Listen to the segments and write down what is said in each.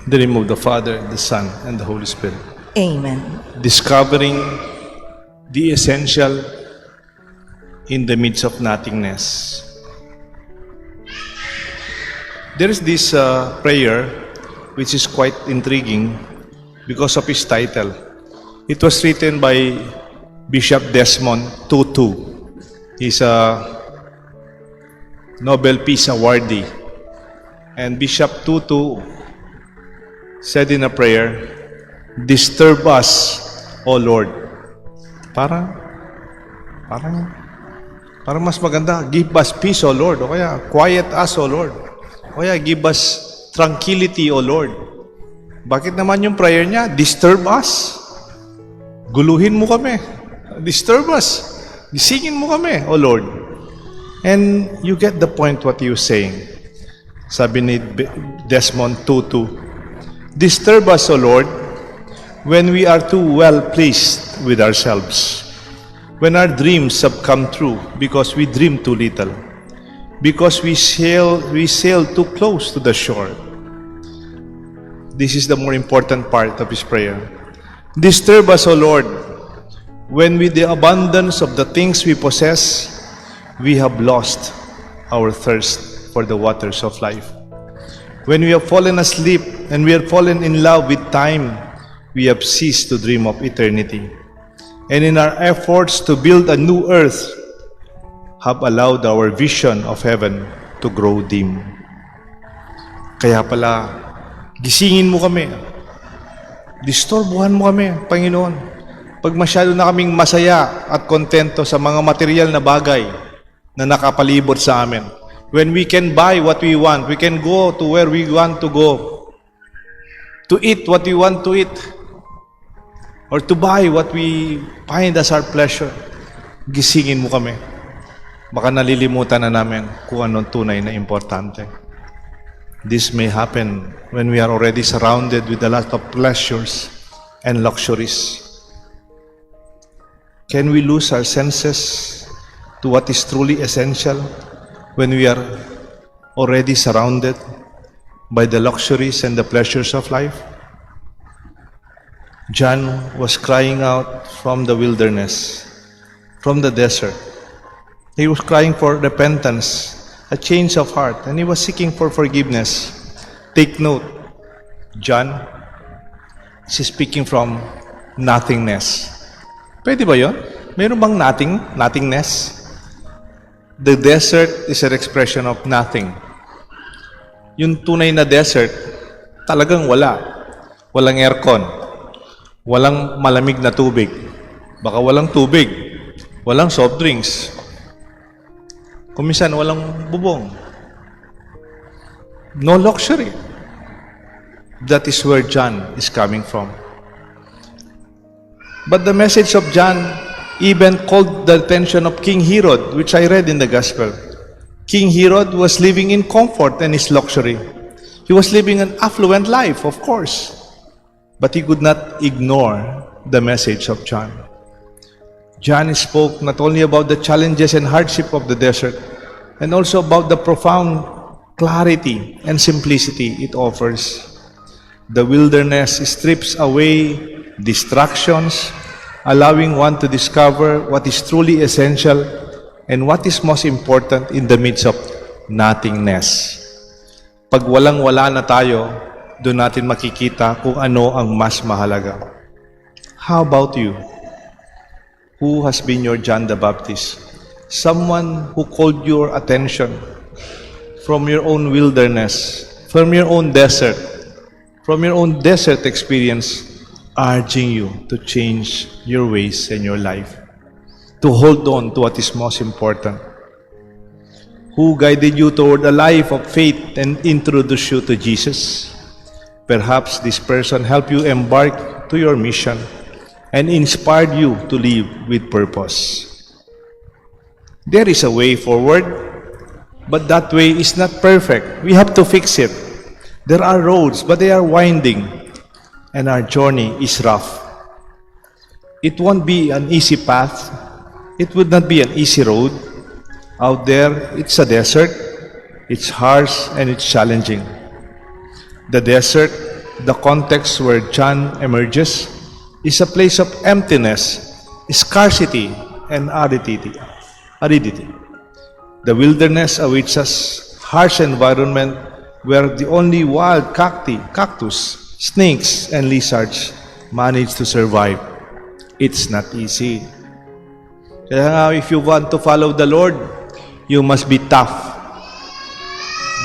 In the name of the Father, the Son, and the Holy Spirit. Amen. Discovering the essential in the midst of nothingness. There is this prayer which is quite intriguing because of its title. It was written by Bishop Desmond Tutu. He's a Nobel Peace Awardee. And Bishop Tutu said in a prayer, "Disturb us, O Lord." Parang mas maganda, "Give us peace, O Lord." O kaya, "Quiet us, O Lord." O kaya, "Give us tranquility, O Lord." Bakit naman yung prayer niya? Disturb us. Guluhin mo kami. Disturb us. Gisingin mo kami, O Lord. And you get the point what he was saying. Sabi ni Desmond Tutu, "Disturb us, O Lord, when we are too well pleased with ourselves. When our dreams have come true because we dream too little. Because we sail too close to the shore." This is the more important part of his prayer. "Disturb us, O Lord, when with the abundance of the things we possess, we have lost our thirst for the waters of life. When we have fallen asleep and we have fallen in love with time, we have ceased to dream of eternity. And in our efforts to build a new earth, have allowed our vision of heaven to grow dim." Kaya pala, gisingin mo kami. Disturbuhan mo kami, Panginoon. Pag masyado na kaming masaya at kontento sa mga material na bagay na nakapalibot sa amin. When we can buy what we want, we can go to where we want to go, to eat what we want to eat, or to buy what we find as our pleasure. Gisingin mo kami. Baka nalilimutan na namin kung anong tunay na importante. This may happen when we are already surrounded with a lot of pleasures and luxuries. Can we lose our senses to what is truly essential when we are already surrounded by the luxuries and the pleasures of life? John was crying out from the wilderness, from the desert. He was crying for repentance, a change of heart, and he was seeking for forgiveness. Take note, John is speaking from nothingness. Pwede ba yun? Meron bang nothingness? The desert is an expression of nothing. Yung tunay na desert, talagang wala. Walang aircon. Walang malamig na tubig. Baka walang tubig. Walang soft drinks. Kuminsan walang bubong. No luxury. That is where John is coming from. But the message of John even called the attention of King Herod, which I read in the Gospel. King Herod was living in comfort and his luxury. He was living an affluent life, of course. But he could not ignore the message of John. John spoke not only about the challenges and hardship of the desert, and also about the profound clarity and simplicity it offers. The wilderness strips away distractions, allowing one to discover what is truly essential and what is most important in the midst of nothingness. Pag walang-wala na tayo, doon natin makikita kung ano ang mas mahalaga. How about you? Who has been your John the Baptist? Someone who called your attention from your own wilderness, from your own desert experience, urging you to change your ways and your life, to hold on to what is most important. Who guided you toward a life of faith and introduced you to Jesus? Perhaps this person helped you embark to your mission and inspired you to live with purpose. There is a way forward, but that way is not perfect. We have to fix it. There are roads, but they are winding, and our journey is rough. It won't be an easy path. It would not be an easy road. Out there, it's a desert. It's harsh and it's challenging. The desert, the context where John emerges is a place of emptiness, scarcity, and aridity. The wilderness awaits us, harsh environment where the only wild cactus, snakes, and lizards manage to survive. It's not easy. Kaya nga, if you want to follow the Lord, you must be tough.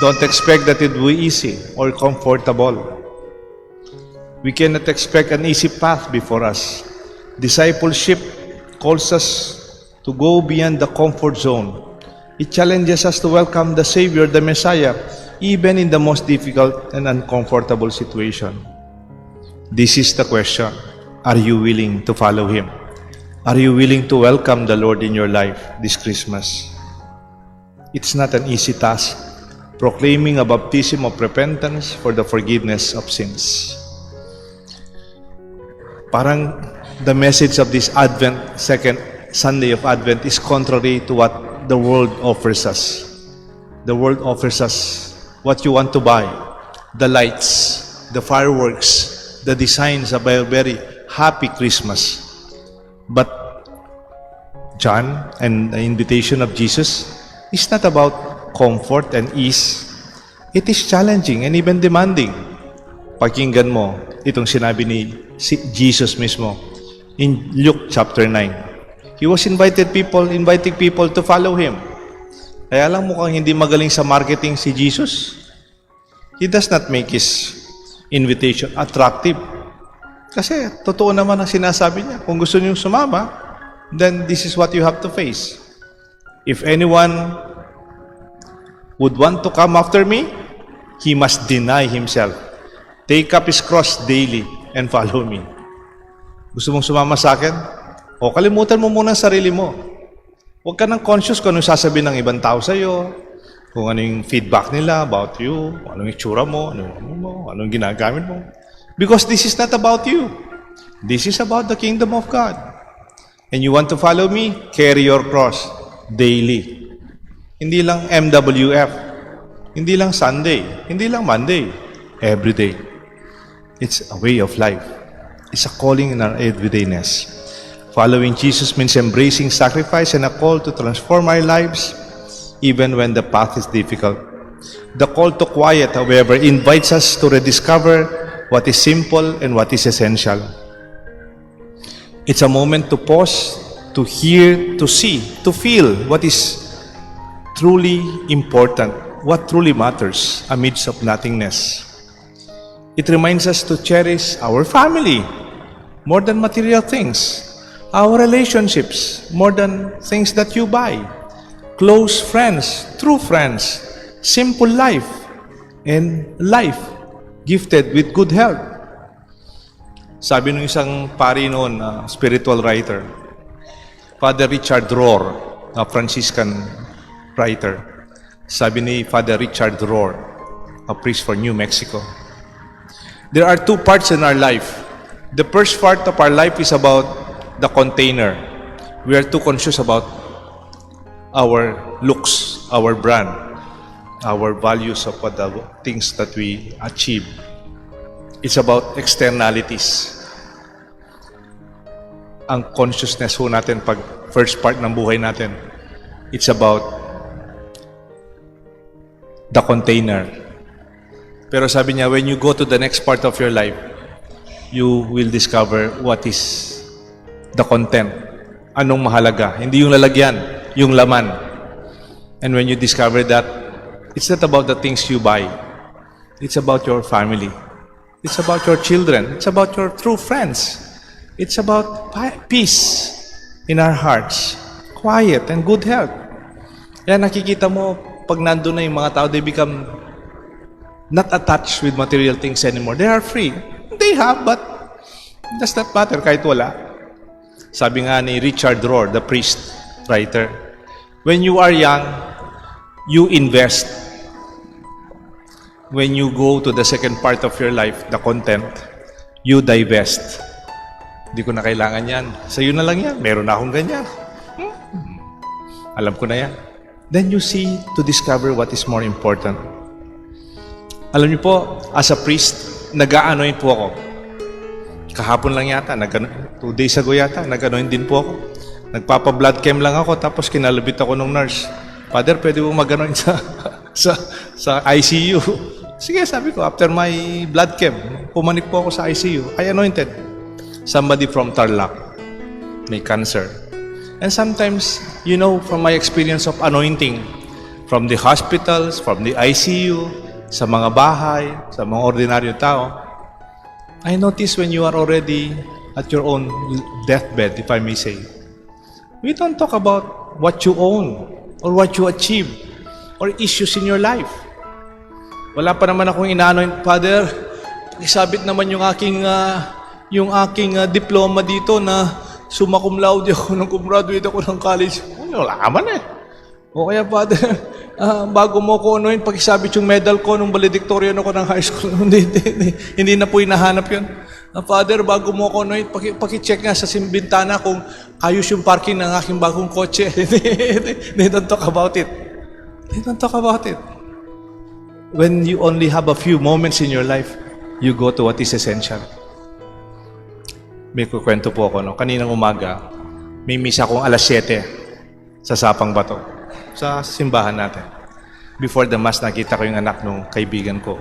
Don't expect that it will be easy or comfortable. We cannot expect an easy path before us. Discipleship calls us to go beyond the comfort zone. It challenges us to welcome the Savior, the Messiah, even in the most difficult and uncomfortable situation. This is the question. Are you willing to follow Him? Are you willing to welcome the Lord in your life this Christmas? It's not an easy task, proclaiming a baptism of repentance for the forgiveness of sins. Parang the message of this Advent, second Sunday of Advent, is contrary to what the world offers us. The world offers us what you want to buy, the lights, the fireworks, the designs of a very happy Christmas. But John and the invitation of Jesus is not about comfort and ease. It is challenging and even demanding. Pakinggan mo itong sinabi ni Jesus mismo in Luke chapter 9. He was inviting people to follow Him. Kaya lang mukhang hindi magaling sa marketing si Jesus. He does not make His invitation attractive. Kasi totoo naman ang sinasabi niya. Kung gusto niyong sumama, then this is what you have to face. If anyone would want to come after me, he must deny himself. Take up his cross daily and follow me. Gusto mong sumama sa akin? O kalimutan mo muna ang sarili mo. Huwag ka nang conscious kung anong sasabihin ng ibang tao sa'yo, kung ano yung feedback nila about you, kung anong itsura mo, anong ginagamit mo. Because this is not about you. This is about the kingdom of God. And you want to follow me? Carry your cross daily. Hindi lang MWF. Hindi lang Sunday. Hindi lang Monday. Every day. It's a way of life. It's a calling in our everydayness. Following Jesus means embracing sacrifice and a call to transform our lives even when the path is difficult. The call to quiet, however, invites us to rediscover what is simple and what is essential. It's a moment to pause, to hear, to see, to feel what is truly important, what truly matters amidst of nothingness. It reminds us to cherish our family more than material things, our relationships more than things that you buy, close friends, true friends, simple life, and life gifted with good health. Sabi ng isang pari noon, spiritual writer, Father Richard Rohr, a Franciscan writer. Sabi ni Father Richard Rohr, a priest for New Mexico, there are two parts in our life. The first part of our life is about the container. We are too conscious about our looks, our brand, our values of what the things that we achieve. It's about externalities. Ang consciousness ho natin pag first part ng buhay natin, it's about the container. Pero sabi niya, when you go to the next part of your life, you will discover what is the content. Anong mahalaga? Hindi yung lalagyan, yung laman. And when you discover that, it's not about the things you buy. It's about your family. It's about your children. It's about your true friends. It's about peace in our hearts, quiet and good health. Kaya nakikita mo, pag nandun na yung mga tao, they become not attached with material things anymore. They are free. They have, but it does not matter kahit wala. Sabi nga ni Richard Rohr, the priest writer, when you are young, you invest. When you go to the second part of your life, the content, you divest. Hindi ko na kailangan yan. Sa'yo na lang yan. Meron na akong ganyan. Alam ko na yan. Then you see to discover what is more important. Alam niyo po, as a priest, nag-aanoin po ako. Kahapon lang yata, 2 days ago yata, nag-anoin din po ako. Nagpapa-blood chem lang ako, tapos kinalabit ako ng nurse. Father, pwede mo mag-anoin sa ICU. Sige, sabi ko, after my blood chem, pumanik po ako sa ICU. I anointed somebody from Tarlac, may cancer. And sometimes, you know, from my experience of anointing, from the hospitals, from the ICU, sa mga bahay, sa mga ordinaryo tao, I notice when you are already at your own deathbed, if I may say, we don't talk about what you own or what you achieve or issues in your life. Wala pa naman akong inaano, Father, isabit naman yung aking diploma dito na summa cum laude ako nung gumraduate ako ng college. Wala naman eh. O kaya, Father, bago mo ko anoin, pag-isabit yung medal ko nung valedictorian ako ng high school, hindi na po hinahanap yun. Father, bago mo ko anoin, paki-check nga sa bintana kung ayos yung parking ng aking bagong kotse. They don't talk about it. They don't talk about it. When you only have a few moments in your life, you go to what is essential. May kukwento po ako, no? Kaninang umaga, may misa akong alas 7 sa Sapang Bato, sa simbahan natin. Before the mass, nakita ko yung anak ng kaibigan ko.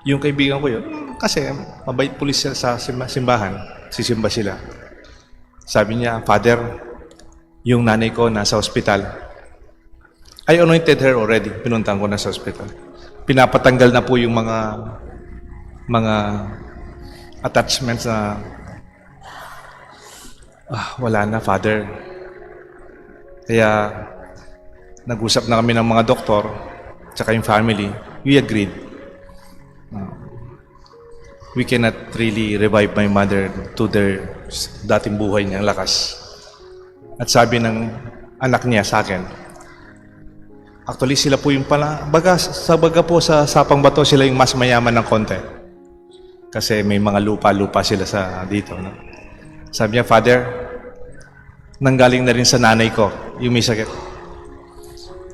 Yung kaibigan ko yun, kasi mabait pulis siya sa simbahan, sisimba sila. Sabi niya, Father, yung nanay ko nasa ospital. I anointed her already, pinuntahan ko na sa ospital. Pinapatanggal na po yung mga attachments na wala na, Father. Kaya nag-usap na kami ng mga doktor tsaka yung family. We agreed. We cannot really revive my mother to their dating buhay niyang lakas. At sabi ng anak niya sa akin, actually, sila po yung sa baga po sa Sapang Bato, sila yung mas mayaman ng konti. Kasi may mga lupa-lupa sila dito. No? Sabi niya, Father, nanggaling na rin sa nanay ko, yung may sakit.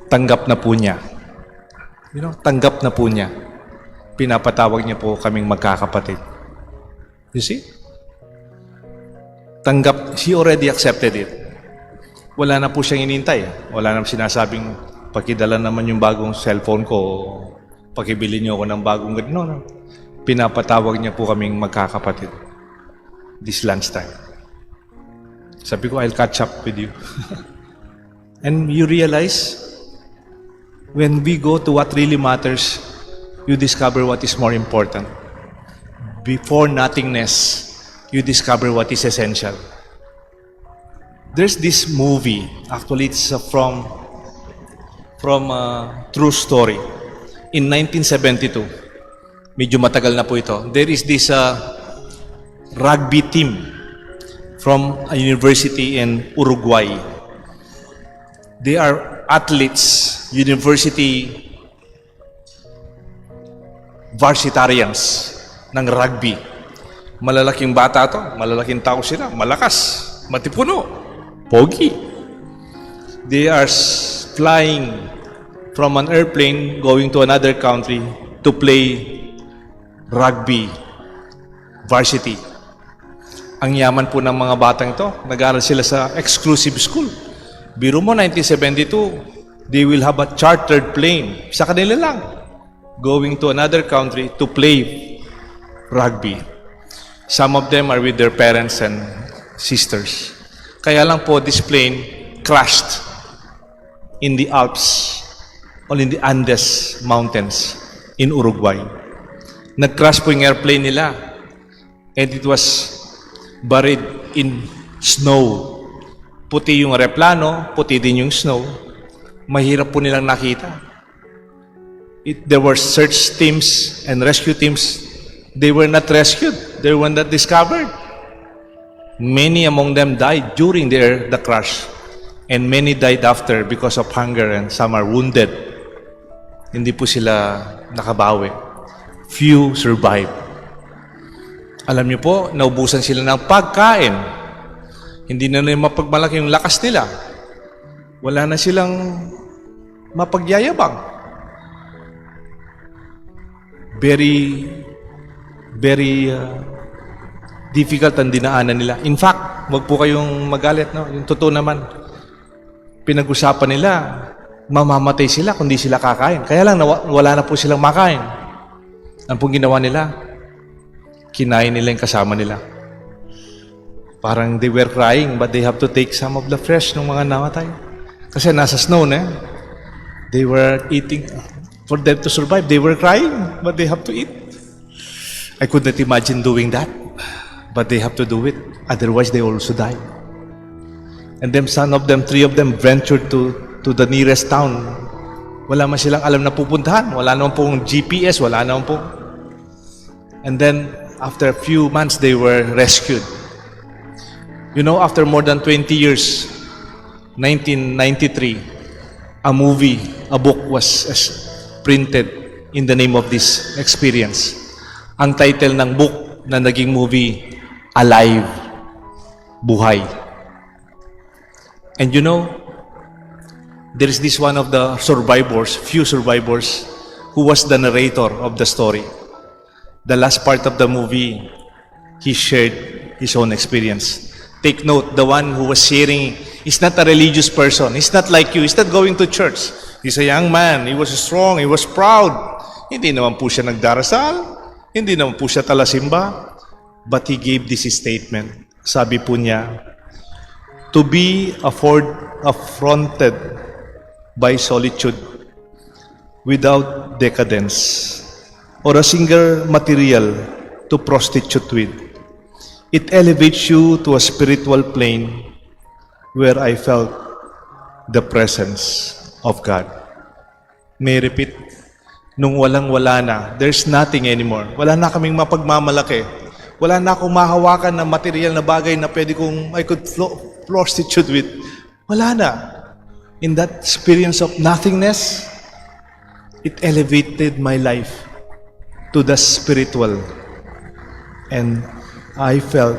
Tanggap na po niya. You know, tanggap na po niya. Pinapatawag niya po kaming magkakapatid. You see? Tanggap, she already accepted it. Wala na po siyang inintay. Wala na sinasabing, pakidala naman yung bagong cellphone ko, pakibili niyo ako ng bagong ganito. No. Pinapatawag niya po kaming magkakapatid. This lunchtime. Sabi ko, I'll catch up with you. And you realize, when we go to what really matters, you discover what is more important. Before nothingness, you discover what is essential. There's this movie, actually it's from a true story. In 1972, medyo matagal na po ito, there is this rugby team from a university in Uruguay. They are athletes, university varsitarians ng rugby. Malalaking bata to, malalaking tao sila, malakas, matipuno, pogi. They are flying from an airplane going to another country to play rugby varsity. Ang yaman po ng mga batang ito, nag-aaral sila sa exclusive school. Biro mo, 1972, they will have a chartered plane sa kanila lang going to another country to play rugby. Some of them are with their parents and sisters. Kaya lang po, this plane crashed in the Alps or in the Andes Mountains in Uruguay. Nag-crash po yung airplane nila and it was buried in snow. Puti yung aeroplano, puti din yung snow. Mahirap po nilang nakita. There were search teams and rescue teams. They were not rescued. They were not discovered. Many among them died during the crash. And many died after because of hunger and some are wounded. Hindi po sila nakabawi. Few survived. Alam niyo po, naubusan sila ng pagkain. Hindi na nila mapagmalaki yung lakas nila. Wala na silang mapagyayabang. Very very difficult ang dinaanan nila. In fact, wag po kayong magalit, no? Yung totoo naman, pinag-usapan nila, mamamatay sila kung di sila kakain. Kaya lang, wala na po silang makain. Ang pong ginawa nila, kinain nila yung kasama nila. Parang they were crying, but they have to take some of the flesh ng mga namatay. Kasi nasa snow na, they were eating. For them to survive, they were crying, but they have to eat. I could not imagine doing that, but they have to do it. Otherwise, they also die. And then three of them ventured to the nearest town. Wala man silang alam na pupuntahan. Wala naman pong GPS, wala naman pong. And then, after a few months, they were rescued. You know, after more than 20 years, 1993, a book was printed in the name of this experience. Ang title ng book na naging movie, Alive, Buhay. And you know, there is this one of the survivors, few survivors, who was the narrator of the story. The last part of the movie, he shared his own experience. Take note, the one who was sharing is not a religious person. He's not like you. He's not going to church. He's a young man. He was strong. He was proud. Hindi naman po siya nagdarasal. Hindi naman po siya talasimba. But he gave this statement. Sabi po niya, to be affronted by solitude without decadence or a single material to prostitute with. It elevates you to a spiritual plane where I felt the presence of God. May I repeat? Nung walang-wala na, there's nothing anymore. Wala na kaming mapagmamalaki. Wala na akong mahawakan na material na bagay na pwede kong I could prostitute with. Wala na. In that experience of nothingness, it elevated my life to the spiritual. And I felt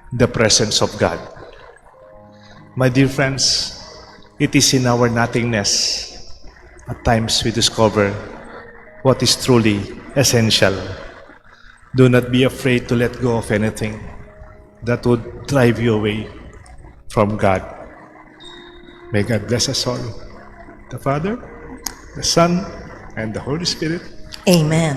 the presence of God. My dear friends, it is in our nothingness at times we discover what is truly essential. Do not be afraid to let go of anything that would drive you away from God. May God bless us all. The Father, the Son, and the Holy Spirit. Amen.